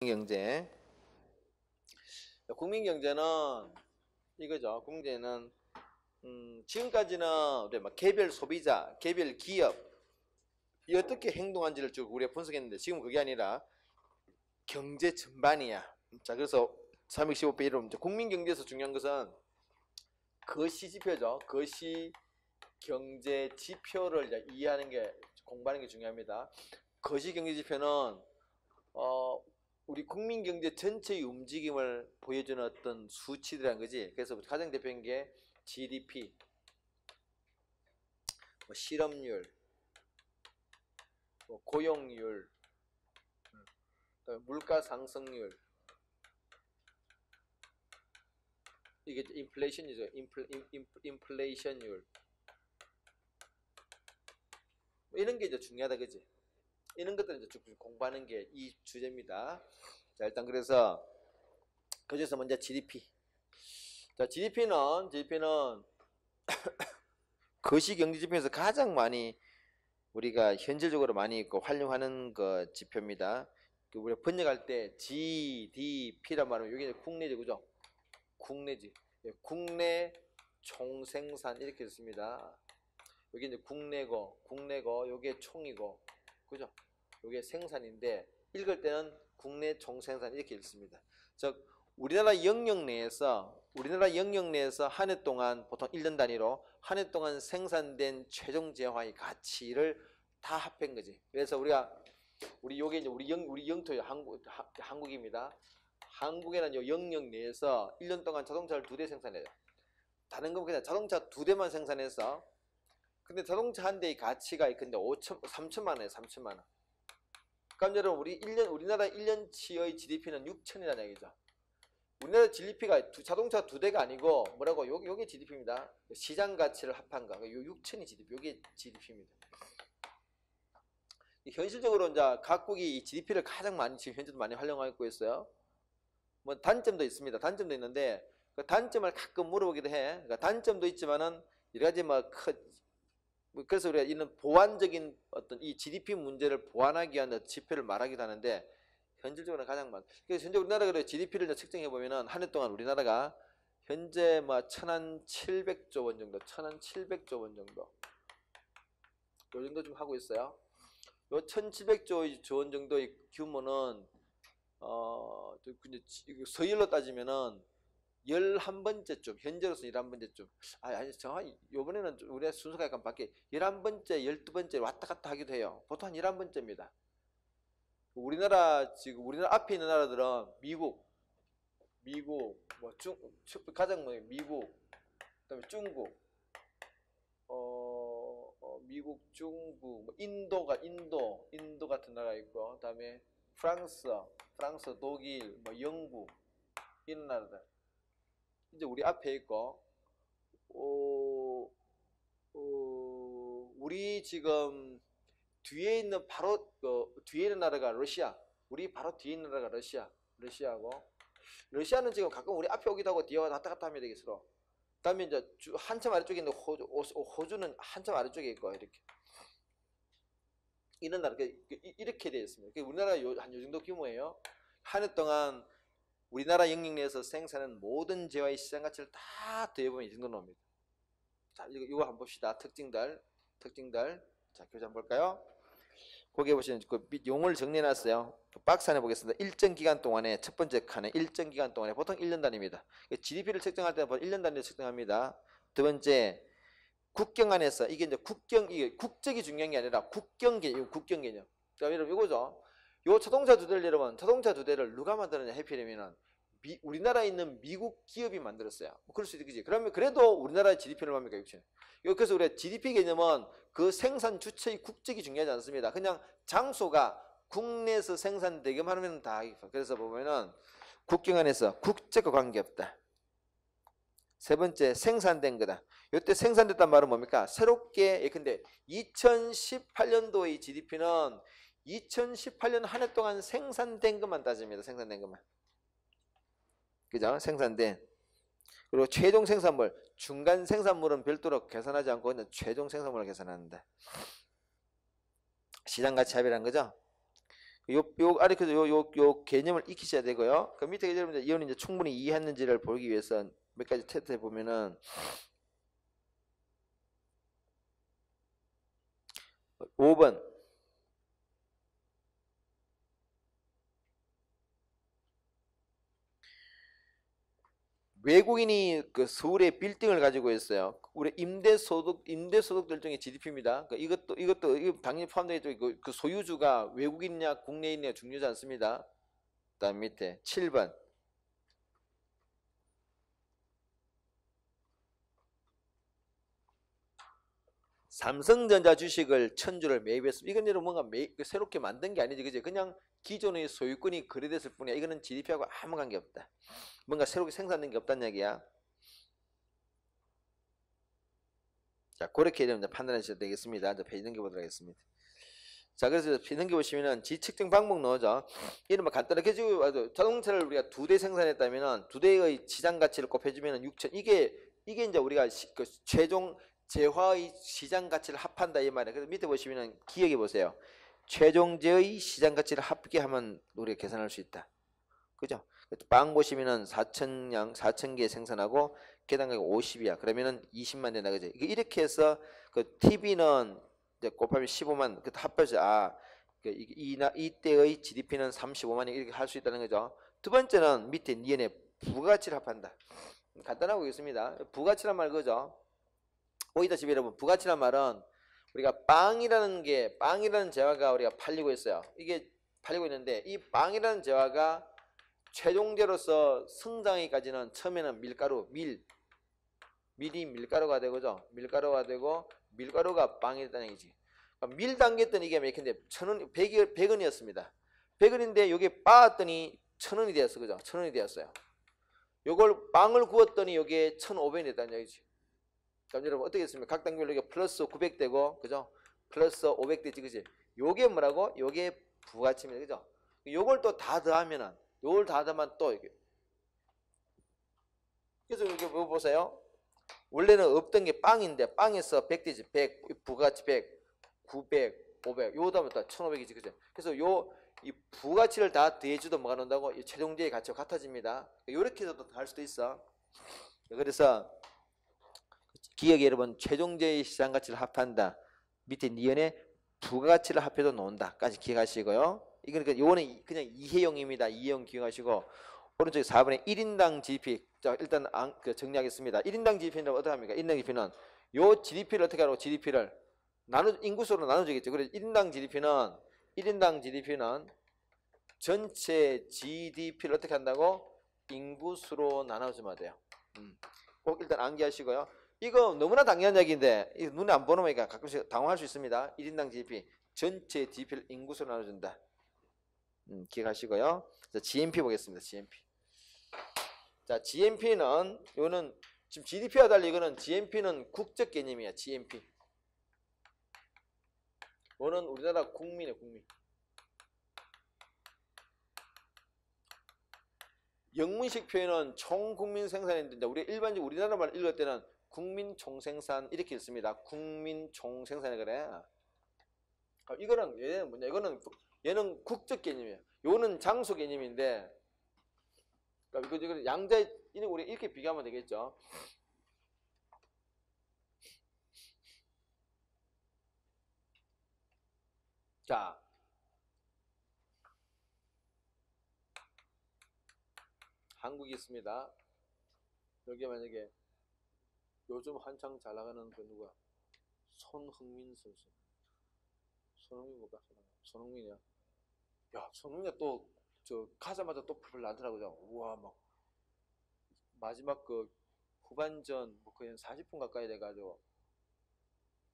경제. 국민경제는 이거죠. 국민경제는 지금까지는 우리 막 개별 소비자, 개별 기업 이 어떻게 행동한지를 쭉 우리가 분석했는데 지금 그게 아니라 경제 전반이야. 자, 그래서 315배 1로 국민경제에서 중요한 것은 거시지표죠. 거시경제지표를 이해하는 게 공부하는 게 중요합니다. 거시경제지표는 우리 국민경제 전체의 움직임을 보여주는 어떤 수치들이란 거지. 그래서 가장 대표적인 게 GDP, 실업률, 고용률, 물가 상승률, 이게 인플레이션이죠. 인플레이션율 이런 게 이제 중요하다, 그지? 이런 것들을 이제 쭉 공부하는 게 이 주제입니다. 자, 일단 그래서 그중에서 먼저 GDP. 자, GDP는 거시경제지표에서 가장 많이 우리가 현실적으로 많이 활용하는 그 지표입니다. 우리가 번역할 때 GDP란 말은 여기 국내지, 그죠? 국내지. 국내 총생산 이렇게 있습니다. 여기 이제 국내고 요게 총이고, 그죠? 요게 생산인데 읽을 때는 국내 총생산 이렇게 읽습니다. 즉 우리나라 영역 내에서 한 해 동안 보통 1년 단위로 한 해 동안 생산된 최종 재화의 가치를 다 합한 거지. 그래서 우리 요게 이제 우리 영토 한국입니다. 한국에는 요 영역 내에서 1년 동안 자동차를 2대 생산해요. 다른 건 그냥 자동차 2대만 생산해서, 근데 자동차 한 대의 가치가 근데 3천만 원이에요. 3천만 원. 그럼 여러분 우리나라 1년치의 GDP는 6천이라는 얘기죠. 우리나라 GDP가 자동차 2대가 아니고 뭐라고? 요게 GDP입니다. 시장 가치를 합한 거. 요 6천이 GDP. 요게 GDP입니다. 현실적으로 이제 각국이 이 GDP를 가장 많이 지금 현재도 많이 활용하고 있어요. 뭐 단점도 있습니다. 단점도 있는데 그 단점을 가끔 물어보기도 해. 그러니까 단점도 있지만은 여러 가지 그래서 우리가 이런 보완적인 어떤 이 GDP 문제를 보완하기 위한 지표를 말하기도 하는데 현실적으로는 가장 그래서 현재 우리나라가 GDP를 측정해 보면은 한 해 동안 우리나라가 현재 1,700조 원 정도, 1,700조 원 정도, 요 정도 좀 하고 있어요. 요 1,700조 원 정도의 규모는 서열로 따지면은 11번째쯤, 현재로서 11번째쯤. 아니, 정확히, 요번에는 우리가 순서가 약간 바뀌어. 11번째, 12번째 왔다 갔다 하기도 해요. 보통 한 11번째입니다. 우리나라 앞에 있는 나라들은 미국, 가장 미국, 그 다음에 중국, 미국, 중국, 인도 같은 나라가 있고, 그 다음에 프랑스, 독일, 영국, 이런 나라들. 이제 우리 앞에 있고, 우리 지금 뒤에 있는 뒤에 있는 나라가 러시아. 우리 바로 뒤에 있는 나라가 러시아고, 러시아는 지금 가끔 우리 앞에 오기도 하고 뒤에 왔다 갔다 하면 되게 서로. 그다음에 이제 한참 아래쪽에 있는 호주는 한참 아래쪽에 있고, 이렇게. 이런 나라 이렇게 되어 있습니다. 우리나라 한 요 정도 규모예요. 한 해 동안 우리나라 영역 내에서 생산하는 모든 재화의 시장 가치를 다 더해보면 이 정도 나옵니다. 자, 이거 한번 봅시다. 특징들. 자, 교재 한번 볼까요? 거기에 보시면 그 용어를 정리해놨어요. 박스 안에 보겠습니다. 일정 기간 동안에, 첫 번째 칸에 일정 기간 동안에 보통 1년 단위입니다. GDP를 측정할 때는 1년 단위로 측정합니다. 두 번째, 국경 안에서, 이게 이제 이게 국적이 중요한 게 아니라 국경 개념. 그러니까 여러분 이거죠. 요 자동차 2대를 여러분, 자동차 2대를 누가 만들었냐 해피되면은 우리나라에 있는 미국 기업이 만들었어요. 그럴 수도 있겠지. 그러면 그래도 우리나라의 GDP를 뭡니까? 6천. 그래서 우리가 GDP 개념은 그 생산 주체의 국적이 중요하지 않습니다. 그냥 장소가 국내에서 생산되기만 하면 다. 그래서 보면은 국경 안에서 국적과 관계없다. 세 번째, 생산된 거다. 이때 생산됐단 말은 뭡니까? 새롭게. 근데 2018년도의 GDP는 2018년 한 해 동안 생산된 것만 따집니다. 생산된 것만. 그죠? 생산된. 그리고 최종 생산물, 중간 생산물은 별도로 계산하지 않고 그냥 최종 생산물을 계산하는데. 시장 가치 합이라는 거죠. 요 아래 요 개념을 익히셔야 되고요. 그 밑에 여러분들 이거는 이제 충분히 이해했는지를 보기 위해서 몇 가지 테스트 해 보면은 5번 외국인이 그 서울에 빌딩을 가지고 있어요. 우리 임대소득들 중에 GDP입니다. 이것도 이거 당연히 포함되어 있고 그 소유주가 외국인이냐 국내인이냐 중요하지 않습니다. 그다음 밑에 7번 삼성전자 주식을 1000주를 매입했습니다. 이건 여러분 뭔가 새롭게 만든 게 아니지, 그죠? 그냥 기존의 소유권이 거래됐을 뿐이야. 이거는 GDP하고 아무 관계 없다. 뭔가 새롭게 생산된 게 없다는 얘기야. 자, 그렇게 되면 판단하셔도 되겠습니다. 자, 페이지 넘겨보도록 하겠습니다. 자, 그래서 페이지 넘겨보시면은 지측정 방법 넣어줘. 이런 뭐 간단하게 해주고, 자동차를 우리가 2대 생산했다면은 2대의 시장 가치를 곱해주면은 6천. 이게 이제 우리가 그 최종 재화의 시장 가치를 합한다 이 말이에요. 그래서 밑에 보시면은 기억해 보세요. 최종재의 시장 가치를 합계하면 우리가 계산할 수 있다. 그죠? 빵 보시면은 4,000개 생산하고 개당 가격 50이야. 그러면은 20만 된다, 그죠? 이렇게 해서 그 TV는 이제 곱하면 15만, 그 합해서 이때의 GDP는 35만이 이렇게 할 수 있다는 거죠. 두 번째는 밑에 니은의 부가치를 합한다. 간단하고 있습니다. 부가치란 말 그죠? 보이다시피 여러분, 부가치란 말은 우리가 빵이라는 재화가 우리가 팔리고 있어요. 이게 팔리고 있는데 이 빵이라는 재화가 최종재로서 성장하기까지는 처음에는 밀이 밀가루가 되고죠. 밀가루가 되고 밀가루가 빵이 됐다는 얘기지. 그러니까 밀 담겼더니 이게 몇인데 100원이었습니다. 100원인데 여기 빻았더니 1000원이 되었어, 그죠? 1000원이 되었어요. 요걸 빵을 구웠더니 여기에 1500원이 됐다는 얘기지. 그럼 여러분 어떻게 했습니까? 각 단계별로 이게 플러스 900 되고, 그죠? 플러스 500 되지, 그지? 요게 뭐라고? 요게 부가치입니다, 그죠? 요걸 또 다 더하면은, 요걸 다 더하면 또 이게. 그래서 이렇게 뭐 보세요? 원래는 없던 게 빵인데 빵에서 100 되지, 100, 부가치 100, 900, 500, 요 다음에 또 1500이지, 그죠? 그래서 이 부가치를 다 더해주도 뭐가 나온다고? 이 최종재의 가치가 같아집니다. 요렇게 해서도 할 수도 있어. 그래서 기억에 여러분, 최종재의 시장 가치를 합한다. 밑에 니은에 부가치를 합해도 나온다까지 기억하시고요. 이거는 요거는 그냥 이해용입니다. 이해용 기억하시고, 오른쪽에 4번에 1인당 GDP. 자, 일단 정리하겠습니다. 1인당 GDP는 어떻게 합니까? 1인당 GDP는 요 GDP를 어떻게 하라고? GDP를 인구수로 나눠주겠죠. 그래서 1인당 GDP는 전체 GDP를 어떻게 한다고? 인구수로 나눠주면 돼요. 꼭 일단 암기하시고요. 이거 너무나 당연한 얘기인데 눈에 안 보는 거니까 가끔씩 당황할 수 있습니다. 1인당 GDP 전체 GDP를 인구수로 나눠준다. 기억하시고요. 자, GNP 보겠습니다. GNP. 자, GNP는 요는 지금 GDP와 달리 이거는 GNP는 국적 개념이야. GNP. 요는 우리나라 국민의 국민. 영문식 표현은 총국민 생산인데 일반적으로 우리나라 말 읽을 때는 국민 총생산 이렇게 읽습니다. 국민 총생산이 그래. 얘는 뭐냐? 얘는 국적 개념이에요. 요는 장소 개념인데, 그러니까 이거 이는 우리 이렇게 비교하면 되겠죠. 자, 한국이 있습니다. 여기 만약에 요즘 한창 잘 나가는 그 누구야? 손흥민 선수. 손흥민 뭐가? 손흥민이야. 야, 손흥민이 또 저 가자마자 또 불을 나더라고요. 우와, 막 마지막 그 후반전 뭐 거의 한 40분 가까이 돼가지고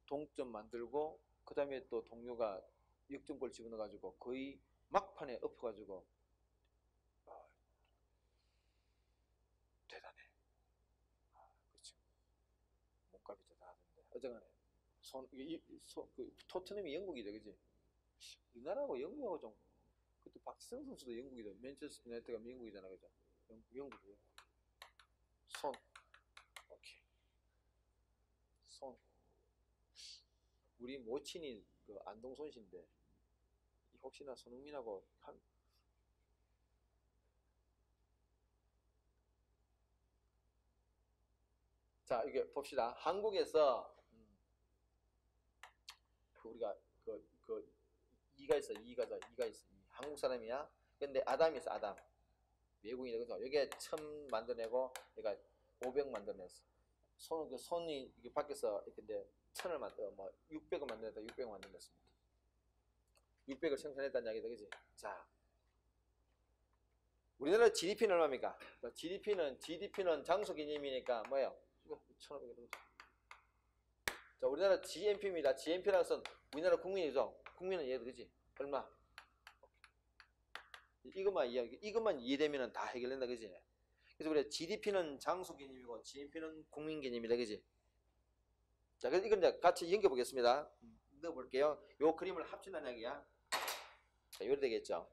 동점 만들고 그 다음에 또 동료가 역전골 집어넣어가지고 거의 막판에 엎어가지고 대단해. 그렇죠. 몸값이 대단하던데. 어쨌거나 토트넘이 영국이죠, 그지? 우리나라하고 영국하고 좀 그때 박지성 선수도 영국이다. 맨체스터 유나이티드가 미국이잖아, 그죠? 영국이에요. 오케이. 우리 모친이 그 안동손 씨인데 혹시나 손흥민하고 자, 이게 봅시다. 한국에서 우리가 이가 있어. 이가 있어. 한국 사람이야. 근데 아담이 있어. 아담. 외국인이다. 그죠? 여기에 1000 만들어내고 얘가 500 만들어냈어. 손이 이게 밖에서 이렇게 1000을 만들어 600을 만들었다. 600을 만들었습니다. 600을 생산했다는 이야기다. 그지? 자, 우리나라 GDP는 얼마입니까? GDP는 장소 개념이니까 뭐예요? 1500. 자, 우리나라 GNP입니다. GNP라는 것은 우리나라 국민이죠. 국민은 이해돼, 그지? 얼마? 이것만 이해되면 다 해결된다, 그지? 그래서 우리가 GDP는 장소 개념이고 GNP는 국민 개념이다, 그지? 자, 그래서 이건 이제 같이 연결 보겠습니다. 넣어볼게요. 요 그림을 합친다는 이야기야. 자, 요리 되겠죠?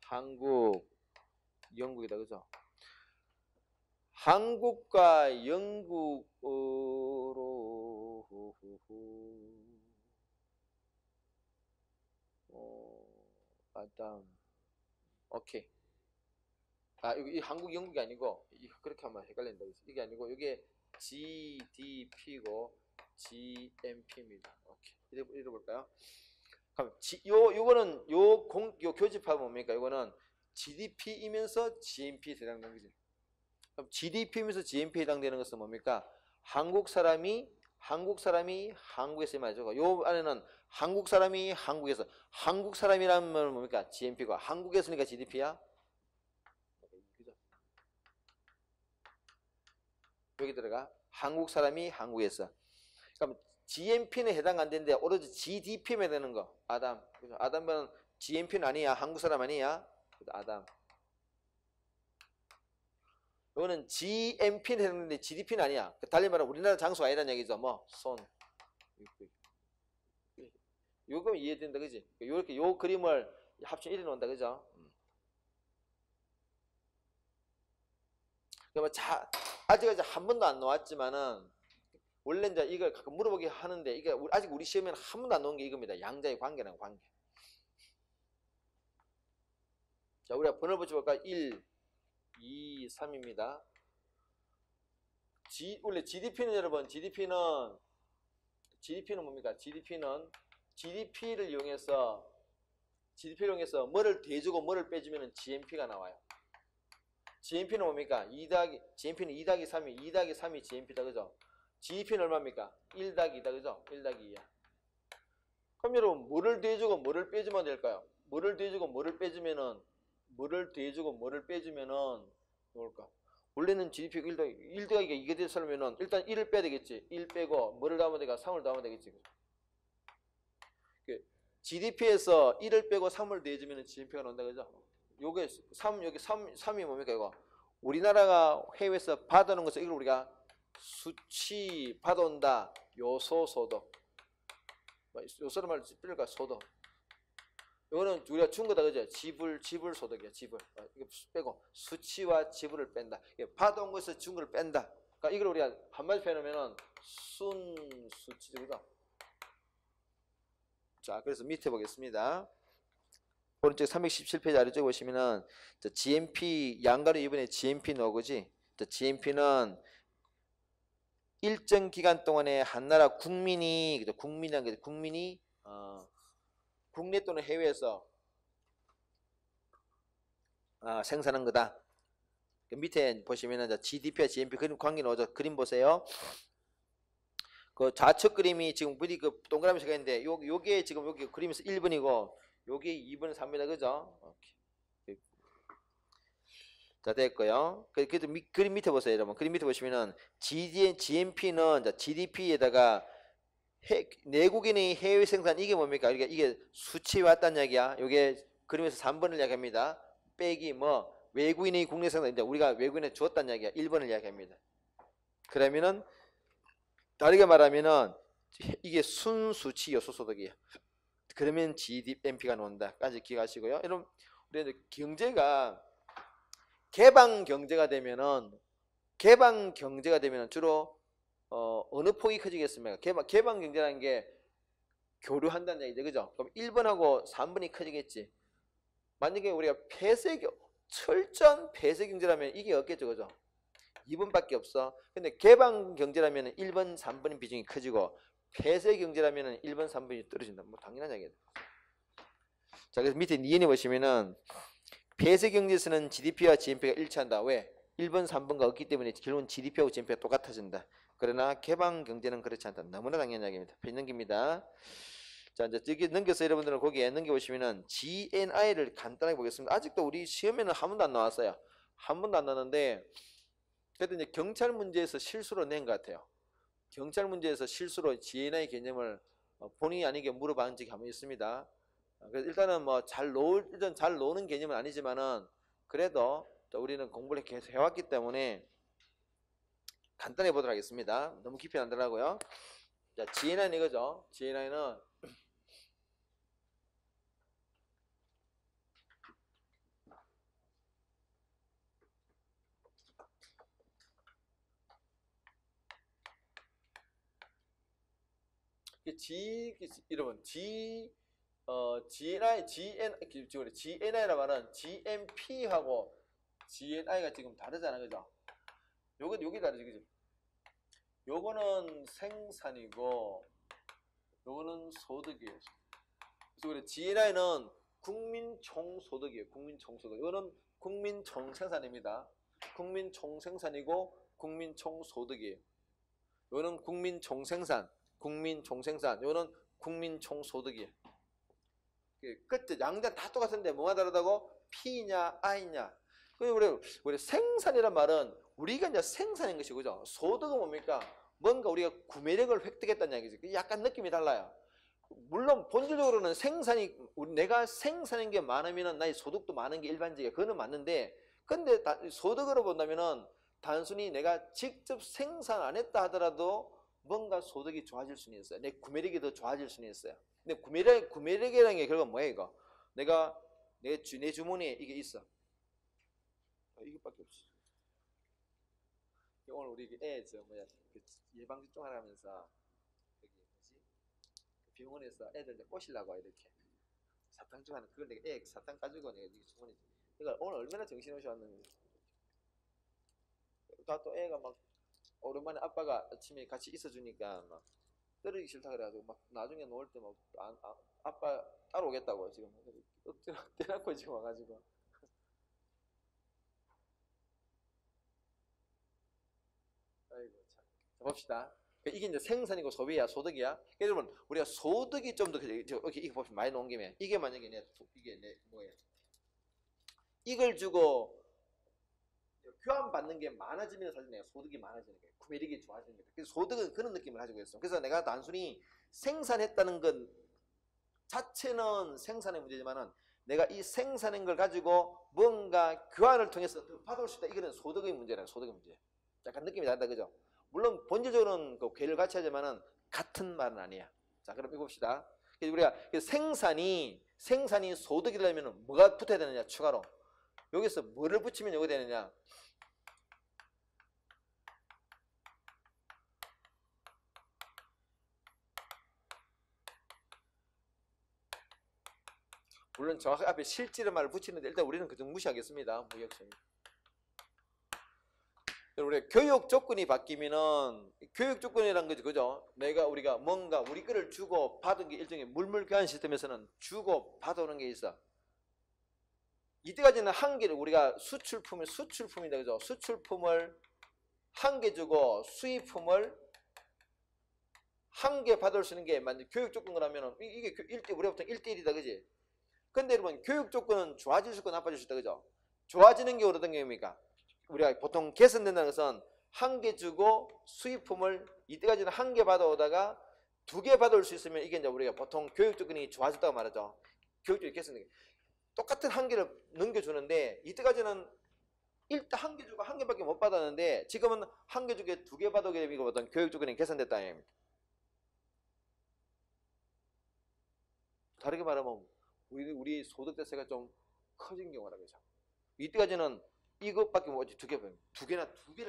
한국, 영국이다, 그죠? 한국과 영국으로 아담. 오케이. 이 한국 영국이 아니고 그렇게 하면 헷갈린다. 이게 아니고 이게 GDP고 GNP입니다. 오케이. 이래 볼까요? 그럼 요거는 요 교집합은 뭡니까? 요거는 GDP이면서 GNP에 해당되는 거지. 그럼 GDP이면서 GNP에 해당되는 것은 뭡니까? 한국 사람이 한국에서 말이죠. 요 안에는 한국 사람이 한국에서 한국 사람이라는 말은 뭡니까? GNP가 한국에서니까 GDP야. 그죠? 여기 들어가 한국 사람이 한국에서. 그럼 GNP는 해당 안 되는데 오로지 GDP면 되는 거. 아담. 그죠? 아담은 GNP는 아니야. 한국 사람 아니야. 아담. 이거는 GNP는 했는데 GDP는 아니야. 달리 말하면 우리나라 장소가 아니라는 얘기죠. 뭐 손. 요거 이해된다, 그지? 요렇게 요 그림을 합쳐 이래 놓는다, 그죠? 그러면 아직까지 한 번도 안 나왔지만은 원래 이제 이걸 가끔 물어보기 하는데 이게 아직 우리 시험에는 한 번도 안 나온 게 이겁니다. 양자의 관계라는 관계. 자, 우리가 번호 붙여볼까? 1, 2, 3입니다. 원래 GDP는 여러분, GDP는 뭡니까? GDP를 이용해서 뭐를 대주고 뭐를 빼주면 GNP가 나와요. GNP는 뭡니까? GNP는 2 더하기 3이 2 더하기 3이 GNP다, 그죠? GDP는 얼마입니까? 1 더하기 2다, 그죠? 1 더하기 2야. 그럼 여러분, 뭐를 더해주고 뭐를 빼주면 될까요? 뭐를 더해주고 뭐를 빼주면은 뭘까? 원래는 GDP가 1 더하기가 이게 됐으면은 일단 1을 빼야 되겠지. 1 빼고 뭐를 더하면 되까? 3을 더하면 되겠지. GDP에서 1을 빼고 3을 더해주면 GNP가 나온다, 그죠? 요게 3이 뭡니까, 이거? 우리나라가 해외에서 받아오는 것을 이걸 우리가 수치 받아온다. 요소 소득. 요소를 말해서 필요할까? 소득. 이거는 우리가 준 거다, 그죠? 지불 소득이야, 지불. 이거 빼고 수치와 지불을 뺀다. 받아온 것에서 준 걸 뺀다. 그러니까 이걸 우리가 한마디 표현하면은 순수치죠. 자, 그래서 밑에 보겠습니다. 오른쪽 317페이지 아래쪽 보시면은 GNP 양가로 이번에 GNP 넣어보지. GNP는 일정 기간 동안에 한 나라 국민이 국내 또는 해외에서 생산한 거다. 밑에 보시면은 GDP와 GNP 그림 관계 나오죠. 그림 보세요. 그 좌측 그림이 지금 우리 그 동그라미 색가 있는데 요게 지금 여기 그림에서 1번이고 요게 2번 3번이다, 그죠? 오케이. 자, 됐고요. 그래도 그림 밑에 보세요, 여러분. 그림 밑에 보시면은 GNP는 GDP에다가 내국인의 해외 생산 이게 뭡니까? 이게 수치 왔다는 이야기야. 요게 그림에서 3번을 이야기합니다. 빼기 외국인의 국내 생산 이제 우리가 외국인에 주었다는 이야기야. 1번을 이야기합니다. 그러면은 다르게 말하면은 이게 순수치 요소 소득이에요. 그러면 GDP가 나온다까지 기억하시고요. 여러분, 우리 이제 경제가 개방 경제가 되면은 주로 어느 폭이 커지겠습니까? 개방 경제라는 게 교류한다는 얘기죠, 그죠? 그럼 1번하고 3번이 커지겠지. 만약에 우리가 철저한 폐쇄 경제라면 이게 없겠죠, 그죠? 2번밖에 없어. 근데 개방 경제라면 1번, 3번 비중이 커지고 폐쇄 경제라면 1번, 3번이 떨어진다. 뭐 당연한 얘기예요. 자, 그래서 밑에 니은에 보시면은 폐쇄 경제에서는 GDP와 GNP가 일치한다. 왜? 1번, 3번가 없기 때문에 결국은 GDP하고 GNP가 똑같아진다. 그러나 개방 경제는 그렇지 않다. 너무나 당연한 이야기입니다. 페이지 넘깁니다. 자, 이제 여기 넘겨서 여러분들은 거기에 넘겨보시면은 GNI를 간단하게 보겠습니다. 아직도 우리 시험에는 한 번도 안 나왔어요. 한 번도 안 나왔는데 그래도 이제 경찰 문제에서 실수로 낸 것 같아요. 경찰 문제에서 실수로 GNI 개념을 본의 아니게 물어본 적이 한 번 있습니다. 그래서 일단은 뭐 일단 잘 노는 개념은 아니지만은 그래도 우리는 공부를 계속 해왔기 때문에 간단히 보도록 하겠습니다. 너무 깊이 안 들어가고요. 자, GNI는 이거죠. GNI는 여러분 GNI라 말은 GNP하고 GNI가 지금 다르잖아, 그죠? 요게 다르지, 그죠? 요거는 생산이고 요거는 소득이에요. 그래서 우리 GNI는 국민 총소득이에요. 국민 총소득. 이거는 국민 총생산입니다. 국민 총생산이고 국민 총소득이에요. 이거는 국민 총생산, 국민 총생산. 이거는 국민 총소득이에요. 끝 양자 다 똑같은데 뭐가 다르다고? P냐 I냐. 우리 생산이란 말은 우리가 이제 생산인 것이고, 그죠? 소득은 뭡니까? 뭔가 우리가 구매력을 획득했다는 얘기죠. 약간 느낌이 달라요. 물론 본질적으로는 내가 생산한 게 많으면 나의 소득도 많은 게 일반적이에요. 그거는 맞는데, 근데 소득으로 본다면은 단순히 내가 직접 생산 안 했다 하더라도 뭔가 소득이 좋아질 수는 있어요. 내 구매력이 더 좋아질 수는 있어요. 근데 구매력이라는 게 결국 뭐예요, 이거? 내 주머니에 이게 있어. 이것밖에 없어. 오늘 우리 예방접종 하면서 병원에서 애들 꼬시려고 이렇게 사탕 좀 하는 그걸 내가 사탕 가지고 내가 주머니. 그러니까 오늘 얼마나 정신없이 왔는지. 또 애가 막 오랜만에 아빠가 아침에 같이 있어주니까 막 떨어지기 싫다 그래가지고 막 나중에 놓을 때 막 아빠 따라오겠다고 지금 억지로 떼놓고 지금 와가지고. 아이고 참. 자, 봅시다. 이게 이제 생산이고 소비야, 소득이야. 여러분 우리가 소득이 좀 더 이게 보시면 많이 놓은 김에 이게 만약에 이게 내 뭐예요? 이걸 주고 교환 받는 게 많아지면 사실 내가 소득이 많아지는 거예요. 구매력이 좋아지는 거예요. 그래서 소득은 그런 느낌을 가지고 있어. 그래서 내가 단순히 생산했다는 건 자체는 생산의 문제지만은 내가 이 생산한 걸 가지고 뭔가 교환을 통해서 더 받을 수 있다. 이거는 소득의 문제라. 소득의 문제. 약간 느낌이 다르다, 그죠? 물론 본질적으로는 그 괴를 같이 하지만은 같은 말은 아니야. 자, 그럼 이거 봅시다. 우리가 생산이 소득이라면 뭐가 붙어야 되느냐? 추가로 여기서 뭐를 붙이면 이거 되느냐? 물론 정확하게 앞에 실질의 말을 붙이는데 일단 우리는 그정 무시하겠습니다. 무역성이. 우리 교육 조건이 바뀌면은 교육 조건이란 거죠, 그죠? 우리가 뭔가 우리 거를 주고 받은 게 일종의 물물 교환 시스템에서는 주고 받아오는 게 있어. 이때까지는 한 개를 우리가 수출품이다, 그죠? 수출품을 한 개 주고 수입품을 한 개 받을 수 있는 게 만약 교육 조건이라면은 이게 우리가 보통 1대1이다, 그지? 근데 여러분 교육 조건은 좋아질 수 있고 나빠질 수 있다, 그죠? 좋아지는 게 어떤 경우입니까? 우리가 보통 개선된다는 것은 한 개 주고 수입품을 이때까지는 한 개 받아오다가 2개 받아올 수 있으면 이게 이제 우리가 보통 교육 조건이 좋아졌다고 말하죠. 교육 조건이 개선된 게. 똑같은 한 개를 넘겨주는데 이때까지는 일단 한 개 주고 한 개밖에 못 받았는데 지금은 한 개 주게 2개 받아오게 되면 이거 어떤 교육 조건이 개선됐다는 얘기입니다. 다르게 말하면 우리 소득 대세가 좀 커진 경우라고 하죠. 이때까지는 이것밖에 못, 두 개를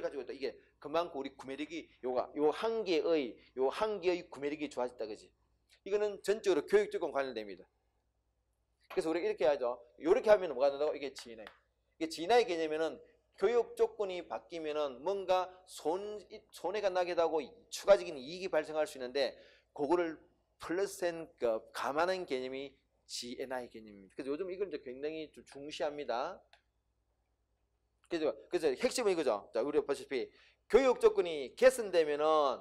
가지고 있다. 이게 그만큼 우리 구매력이 요 한 개의 구매력이 좋아졌다, 그지? 이거는 전적으로 교육 조건 관련됩니다. 그래서 우리가 이렇게 하죠. 이렇게 하면 뭐가 된다고? 이게 G&I. 이게 G&I 개념에는 교육 조건이 바뀌면은 뭔가 손해가 나기도 하고 추가적인 이익이 발생할 수 있는데 그거를 플러스한 감안한 개념이 G&I 개념입니다. 그래서 요즘 이걸 이제 굉장히 좀 중시합니다. 그래서 핵심은 이거죠. 자, 우리가 보시다시피 교육 조건이 개선되면은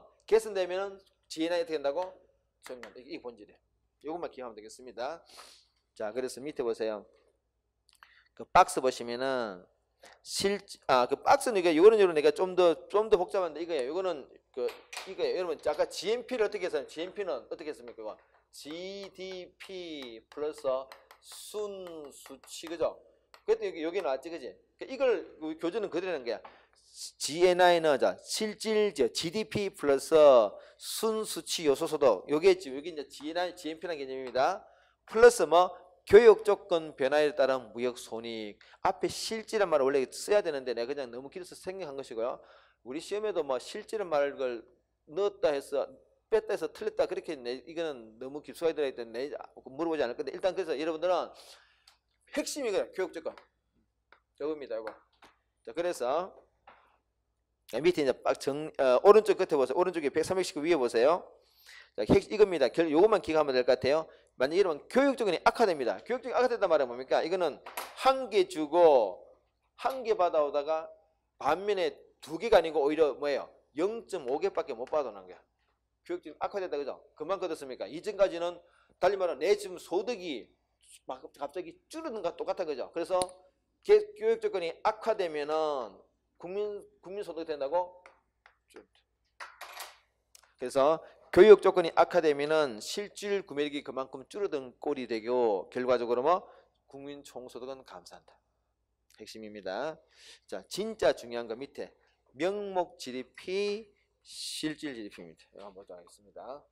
G&I 어떻게 된다고? 정리한다. 이게 본질이에요. 이것만 기억하면 되겠습니다. 자, 그래서 밑에 보세요. 그 박스 보시면은 그 박스는 이거는 내가 좀 더 복잡한데 이거예요. 이거는 이거예요. 여러분 아까 GNP를 어떻게 했어요? GNP는 어떻게 했습니까? 그거 GDP 플러스 순수치, 그죠? 그때 여기 나왔지, 그지? 이걸 교재는 그대로 하는 거야. GNI는 실질 GDP 플러스 순수치 요소 소득. 여기 이제 GNI, GNP라는 개념입니다. 플러스 교육 조건 변화에 따른 무역 손익. 앞에 실질이란 말을 원래 써야 되는데 내가 그냥 너무 길어서 생략한 것이고요. 우리 시험에도 실질이란 말을 넣었다 해서 뺐다 해서 틀렸다 그렇게 이거는 너무 깊숙하게 들어있기 때문에 물어보지 않을 건데 일단 그래서 여러분들은 핵심이 그래. 교육 조건. 저겁니다. 이거. 자, 그래서 밑에 이제 오른쪽 끝에 보세요. 오른쪽에 139 위에 보세요. 자, 이겁니다. 요것만 기억하면 될 것 같아요. 만약 이러면 교육 조건이 악화됩니다. 교육 조건이 악화된단 말은 뭡니까? 이거는 한 개 주고 한 개 받아오다가 반면에 두 개가 아니고 오히려 뭐예요? 0.5개밖에 못 받아오는 거야. 교육 조건이 악화된다, 그죠? 그만큼 어떻습니까? 이전까지는 달리 말하면 내 지금 소득이 막 갑자기 줄어든 것과 똑같아, 그죠? 그래서 교육 조건이 악화되면은 국민 소득이 된다고? 그래서 교육 조건이 악화되면은 실질 구매력이 그만큼 줄어든 꼴이 되고 결과적으로 국민 총소득은 감소한다. 핵심입니다. 자, 진짜 중요한 거 밑에 명목 GDP, 실질 GDP입니다. 이거 한번 보도록 하겠습니다.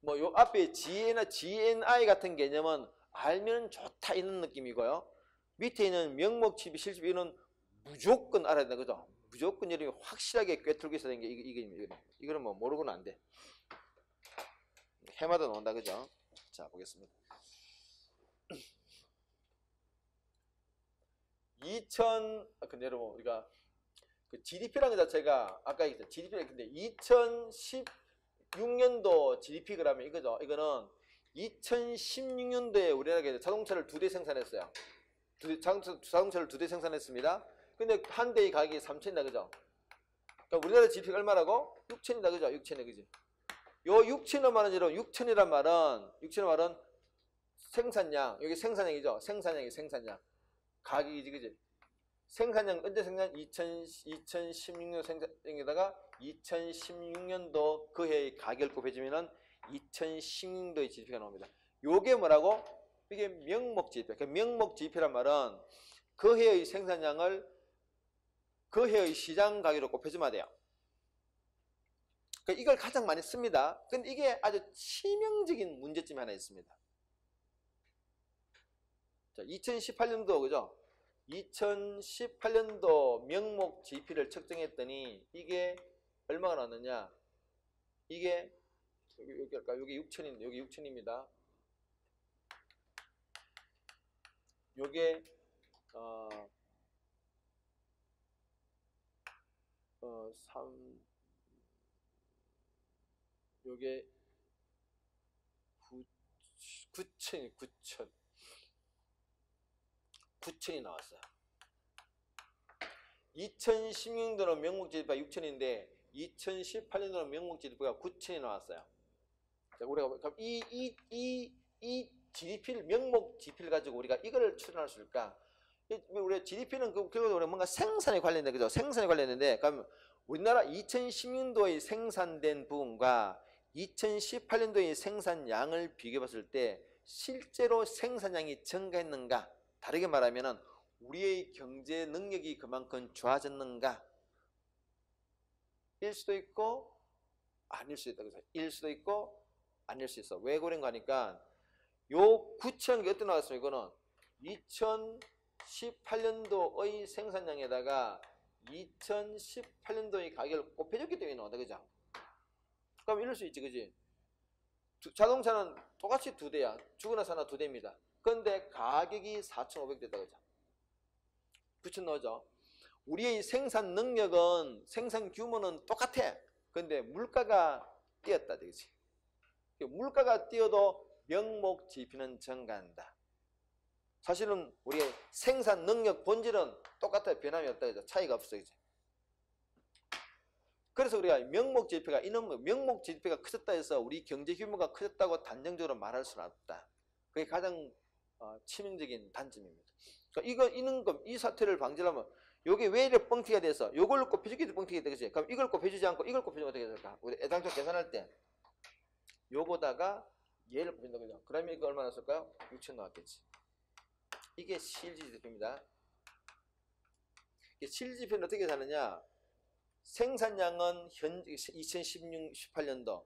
요 앞에 GNI 같은 개념은 알면 좋다 이런 느낌이고요. 밑에 있는 명목 GDP, 실질 GDP는 무조건 알아야 된다, 그죠? 무조건 여러분이 확실하게 꿰뚫고 있어야 되는 게 이거는 모르고는 안 돼. 해마다 나온다, 그죠? 자, 보겠습니다. 근데 여러분 우리가 그 GDP라는 것 자체가 아까 얘기했죠. GDP가 근데 2016년도 GDP 그러면 이거죠. 이거는 2016년도에 우리나라가 자동차를 2대 생산했어요. 자동차를 2대 생산했습니다. 근데 한 대의 가격이 3,000이다, 그죠? 그러니까 우리나라 GDP가 얼마라고? 6,000이다, 그죠? 6,000이, 그지? 요 6,000원 말은 6,000이란 말은 생산량, 여기 생산량이죠? 생산량. 가격이지, 그지? 생산량, 언제 생산? 2016년 생산량에다가 2016년도 그 해의 가격을 곱해주면은 2016년도의 GDP가 나옵니다. 요게 뭐라고? 이게 명목 GDP. 그러니까 명목 GDP란 말은 그 해의 생산량을 그 해의 시장 가격으로 곱해주면 돼요. 그러니까 이걸 가장 많이 씁니다. 근데 이게 아주 치명적인 문제점이 하나 있습니다. 자, 2018년도, 그죠? 2018년도 명목 GDP를 측정했더니 이게 얼마가 나왔느냐? 이게 여기 6,000인데 여기 6,000입니다. 요게 요게 9,000이 나왔어요. 2016년도는 명목 GDP가 6,000인데 2018년도는 명목 GDP가 9,000이 나왔어요. 자, 우리가 그럼 이 GDP를 명목 GDP를 가지고 우리가 이거를 추론할 수 있을까? 우리 GDP는 결국으로 뭔가 생산에 관련된 거죠. 생산에 관련된데 그럼 우리나라 2016년도에 생산된 부분과 2018년도의 생산량을 비교해 봤을 때 실제로 생산량이 증가했는가? 다르게 말하면은 우리의 경제 능력이 그만큼 좋아졌는가? 일 수도 있고 아닐 수도 있다. 그래서 일 수도 있고 아닐 수 있어. 왜 그런가 하니까 요 구체한 게 어떻게 나왔어요? 이거는 2018년도의 생산량에다가 2018년도의 가격을 곱해줬기 때문에 나온다, 그죠? 그럼 이럴 수 있지, 그지? 자동차는 똑같이 2대야. 죽으나 사나 2대입니다. 그런데 가격이 4,500대다, 그죠? 붙여 넣어줘. 우리의 생산 능력은, 생산 규모는 똑같아. 근데 물가가 뛰었다, 그지? 물가가 뛰어도 명목 GDP는 증가한다. 사실은 우리의 생산 능력 본질은 똑같아요. 변함이 없다, 그죠? 차이가 없어, 이제. 그래서 우리가 명목 GDP가 명목 GDP가 커졌다 해서 우리 경제 규모가 커졌다고 단정적으로 말할 수는 없다. 그게 가장 치명적인 단점입니다. 그러니까 이 사태를 방지하려면 요게 왜 이렇게 뻥튀기가 돼서 요걸 곱해주기 때문에 뻥튀기가 되겠지. 그럼 이걸 곱해주지 않고 이걸 곱해주면 어떻게 될까? 우리 애당초 계산할 때 요거다가 얘를 곱해준다, 그죠? 그러면 이거 얼마나 쓸까요? 6천 나왔겠지. 이게 실질 GDP입니다. 실질 GDP는 어떻게 사느냐? 생산량은 현재 2016, 18년도,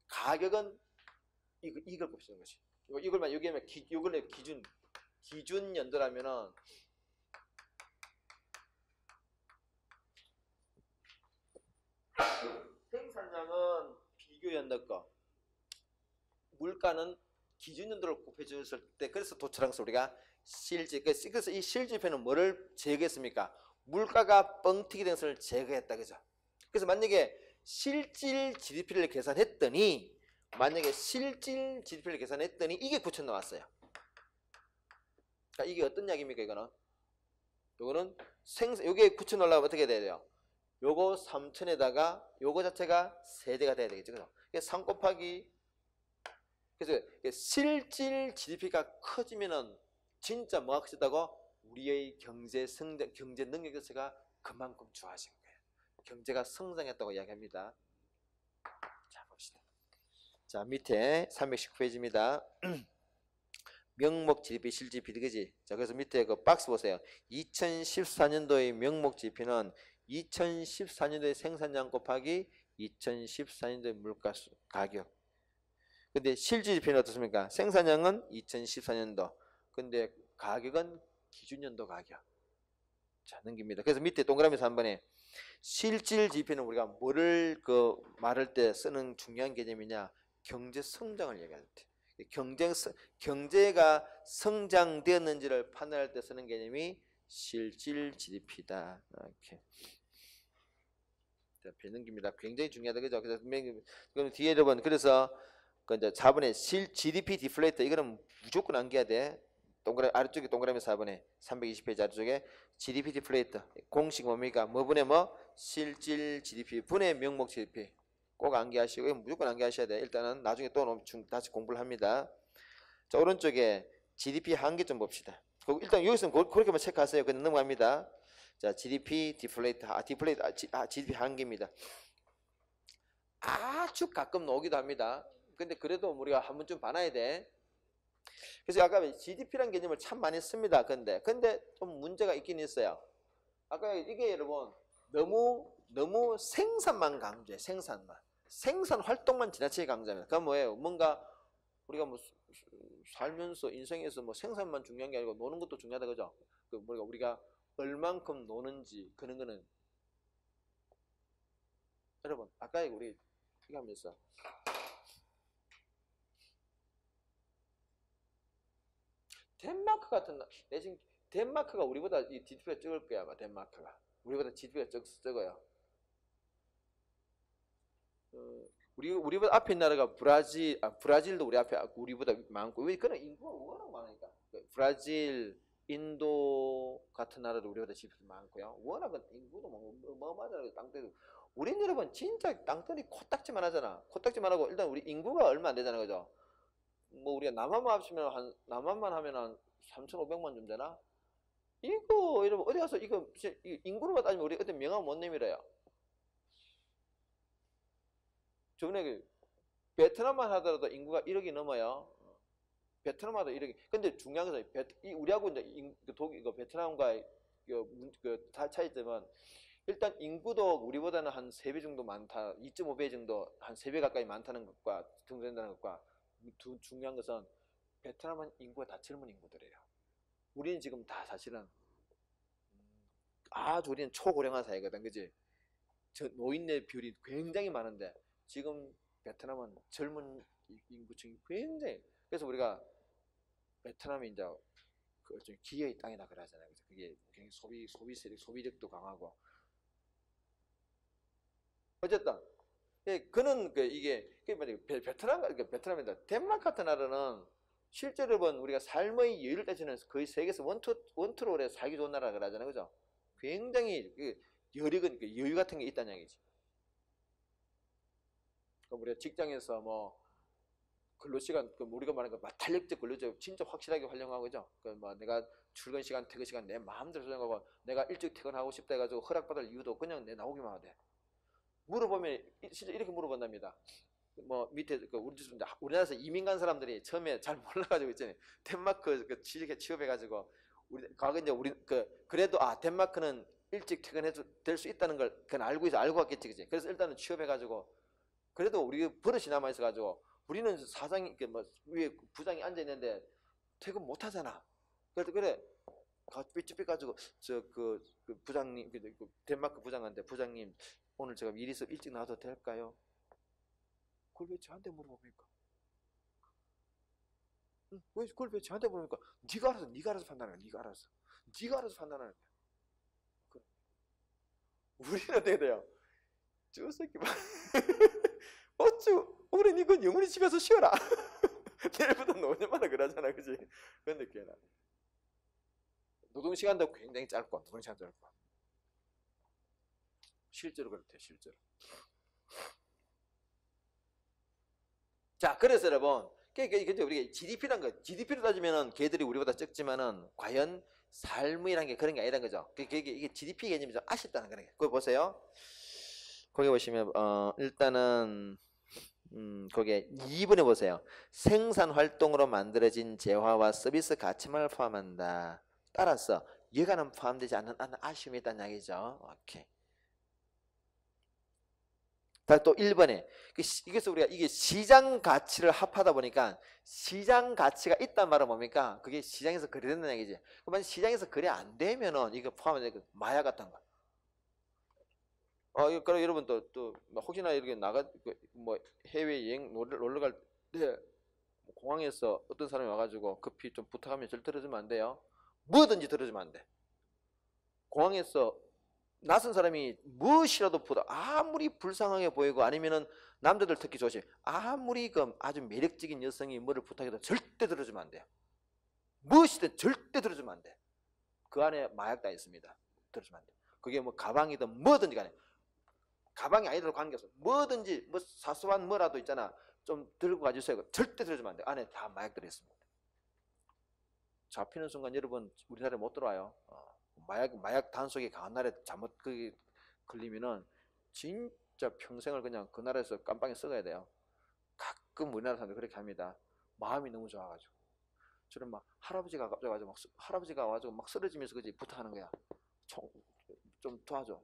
가격은 이걸 곱해주는 것이. 이걸만 여기면 이걸 기준 연도라면은 생산량은 비교 연도 거, 물가는 기준 연도를 곱해줬을 때, 그래서 도출한 우리가 실질. 그래서 이 실질표는 뭐를 제거했습니까? 물가가 뻥튀기 된 것을 제거했다, 그죠? 그래서 만약에 실질 GDP를 계산했더니 이게 9천 나왔어요. 그러니까 이게 어떤 이야기입니까, 이거는? 요거는 요게 9천 올라가면 어떻게 돼야 돼요? 요거 3천에다가 요거 자체가 세대가 돼야 되겠죠, 그죠? 3 곱하기, 그래서 실질 GDP가 커지면은 진짜 뭐가 커졌다고? 우리의 경제 능력 자체가 그만큼 좋아진 거예요. 경제가 성장했다고 이야기합니다. 자, 봅시다. 자, 밑에 319페이지입니다. 명목 GDP, 실질 GDP, 그지? 자, 그래서 밑에 그 박스 보세요. 2014년도의 명목 GDP는 2014년도의 생산량 곱하기 2014년도의 물가 가격. 근데 실질 GDP는 어떻습니까? 생산량은 2014년도. 근데 가격은 기준연도 가격. 자, 넘깁니다. 그래서 밑에 동그라미에서 한 번에 실질 GDP는 우리가 뭐를 말할 때 쓰는 중요한 개념이냐? 경제 성장을 얘기할 때. 경제가 성장되었는지를 판단할 때 쓰는 개념이 실질 GDP다. 이렇게. 자, 배 넘깁니다. 굉장히 중요하다, 그죠? 그래서 그럼 뒤에 여러분, 그래서 이제 4번에 GDP 디플레이터, 이거는 무조건 암기해야 돼. 아래쪽에 동그라미 4번에 320페이지 아래쪽에 GDP 디플레이터 공식 뭡니까? 뭐분의 뭐? 실질 GDP 분의 명목 GDP 꼭 암기하시고, 무조건 암기하셔야 돼. 일단은 나중에 또 다시 공부를 합니다. 자, 오른쪽에 GDP 한계 좀 봅시다. 일단 여기서는 그렇게만 체크하세요. 그냥 넘어갑니다. 자, GDP 디플레이터, GDP 한계입니다. 아주 가끔 나오기도 합니다. 근데 그래도 우리가 한 번쯤 봐놔야 돼. 그래서 아까 GDP라는 개념을 참 많이 씁니다. 근데 좀 문제가 있긴 있어요. 아까 이게 여러분 너무 생산만 강조해. 생산 활동만 지나치게 강조합니다. 그건 뭐예요? 뭔가 우리가 뭐 살면서 인생에서 뭐 생산만 중요한 게 아니고 노는 것도 중요하다, 그죠? 우리가 얼만큼 노는지 그런 거는, 여러분 아까 우리 이거 하면서 덴마크 같은 내지금 덴마크가 우리보다 이 GDP가 적을 거야. 아마 덴마크가 우리보다 GDP가 적어요. 우리보다 앞에 있는 나라가 브라질도 우리보다 많고, 왜? 그런 인구가 워낙 많으니까. 브라질, 인도 같은 나라도 우리보다 GDP가 많고요. 워낙 인구도 어마어마하잖아요. 땅덩이. 우린 여러분 진짜 땅덩이 코딱지만 하잖아. 코딱지만 하고 일단 우리 인구가 얼마 안 되잖아, 그죠? 뭐 우리가 남한만 하면 한 3,500만 좀 되나? 이거 여러분 어디 가서 이거 인구로만 따지면 우리 어디 명함 못 내밀어요. 저번에 베트남만 하더라도 인구가 1억이 넘어요. 베트남마다 1억이. 근데 중요한 것은 우리하고 이제 베트남과 차이점은, 일단 인구도 우리보다는 한 3배 정도 많다, 2.5배 정도, 한 3배 가까이 많다는 것과 등록된다는 것과, 중요한 것은 베트남은 인구가 다 젊은 인구들이에요. 우리는 지금 다 사실은 아주 우리는 초고령화 사회거든, 그지? 노인의 비율이 굉장히 많은데 지금 베트남은 젊은 인구층이 굉장히, 그래서 우리가 베트남이 이제 그 기회의 땅이다 그러잖아요. 그래서 그게 굉장히 소비력도 강하고 어쨌든 그는 이게 베트남이다. 덴마크 같은 나라는 실제로 본 우리가 삶의 여유를 따지는 거의 세계에서 원투로 오래 살기 좋은 나라 그러잖아요, 그죠? 굉장히 여력은 여유 같은 게 있다는 얘기지. 그럼 우리가 직장에서 뭐 근로시간, 우리가 말하는 거 탄력적 근로제 진짜 확실하게 활용하고, 그죠? 뭐 내가 출근 시간, 퇴근 시간 내 마음대로 조정하고, 내가 일찍 퇴근하고 싶다 해가지고 허락받을 이유도 그냥 내 나오기만 하되. 물어보면 진짜 이렇게 물어본답니다. 뭐 밑에 우리나라에서 이민 간 사람들이 처음에 잘 몰라가지고 있잖아요. 덴마크 취업해가지고 과거 이제 그래도 덴마크는 일찍 퇴근해도 될 수 있다는 걸 그건 알고 왔겠지, 그지? 그래서 일단은 취업해가지고 그래도 우리 버릇이 남아 있어가지고 우리는 사장이 뭐 위에 부장이 앉아 있는데 퇴근 못 하잖아. 그래 삐삐가지고 그 부장님, 덴마크 부장한테, 부장님 오늘 제가 일이 있어 일찍 나와도 될까요? 그걸 왜 저한테 물어봅니까? 왜 그걸 왜 저한테 물어봅니까? 네가 알아서 판단해. 네가 알아서 판단하는 거야. 우리는 어떻게 돼요? 저 새끼 봐. 어쭈, 우린 이건 영원히 집에서 쉬어라. 내일부터 노년마다 그러잖아, 그지? 그런 느낌이야. 노동시간도 굉장히 짧고, 실제로 그렇대, 실제로. 자, 그래서 여러분, 우리가 GDP를 따지면은 걔들이 우리보다 적지만은 과연 삶이란 게 그런 게 아니란 거죠. 이게 GDP 개념이 좀 아쉽다는 거예요. 그거 보세요. 거기 보시면 일단은 거기에 2번에 보세요. 생산 활동으로 만들어진 재화와 서비스 가치만을 포함한다. 따라서 여가는 포함되지 않는 아쉬움이 있다는 얘기죠. 오케이. 또 1번에 이게서 우리가 이게 시장 가치를 합하다 보니까 시장 가치가 있단 말은 뭡니까? 그게 시장에서 거래된다는 얘기지. 그러면 시장에서 거래 안 되면은 이거 포함이 마약 같은 거. 그럼 여러분 또 혹시나 이렇게 뭐 해외 여행 놀러 갈 때 공항에서 어떤 사람이 와가지고 커피 좀 부탁하면 절대 들어주면 안 돼요. 뭐든지 들어주면 안 돼. 공항에서 낯선 사람이 무엇이라도 보다 아무리 불쌍하게 보이고 아니면은 남자들 특히 조심. 아무리 아주 매력적인 여성이 뭐를 부탁해도 절대 들어주면 안 돼요. 무엇이든 절대 들어주면 안 돼. 그 안에 마약 다 있습니다. 들어주면 안 돼. 그게 뭐 가방이든 뭐든지 간에. 가방이 아니더라도 관계없어. 뭐든지 뭐 사소한 뭐라도 있잖아. 좀 들고 가주세요. 절대 들어주면 안 돼. 안에 다 마약 들어있습니다. 잡히는 순간 여러분 우리나라에 못 들어와요. 마약 단속이 강한 나라에 잘못 걸리면은 진짜 평생을 그냥 그 나라에서 깜빵에 썩어야 돼요. 가끔 우리나라 사람들 그렇게 합니다. 마음이 너무 좋아가지고. 저는 막 할아버지가 갑자기 와가지고 막 쓰러지면서 그지 부탁하는 거야. 좀 도와줘.